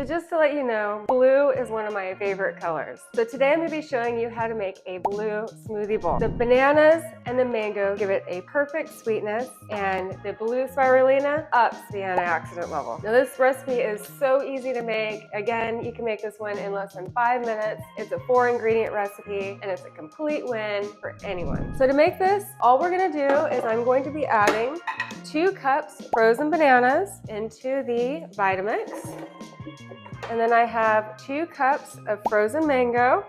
So just to let you know, blue is one of my favorite colors. So today I'm going to be showing you how to make a blue smoothie bowl. The bananas and the mango give it a perfect sweetness, and the blue spirulina ups the antioxidant level. Now this recipe is so easy to make. Again, you can make this one in less than 5 minutes. It's a 4-ingredient recipe, and it's a complete win for anyone. So to make this, all we're going to do is I'm going to be adding 2 cups frozen bananas into the Vitamix. And then I have 2 cups of frozen mango.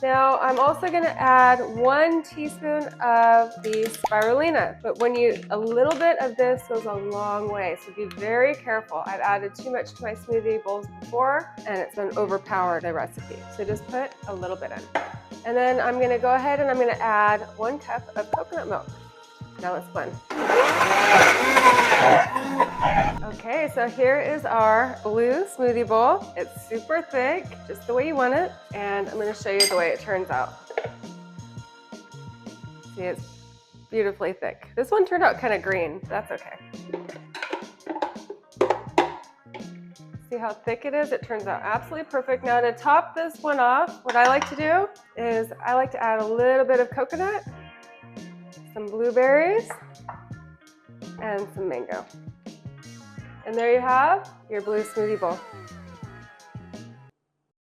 Now I'm also going to add 1 teaspoon of the spirulina, but a little bit of this goes a long way, so be very careful. I've added too much to my smoothie bowls before, and it's going to overpower the recipe. So just put a little bit in. And then I'm going to go ahead and I'm going to add 1 cup of coconut milk. Now let's blend. Okay, so here is our blue smoothie bowl. It's super thick, just the way you want it. And I'm going to show you the way it turns out. See, it's beautifully thick. This one turned out kind of green. That's okay. See how thick it is? It turns out absolutely perfect. Now to top this one off, what I like to do is I like to add a little bit of coconut, some blueberries, and some mango. And there you have your blue smoothie bowl.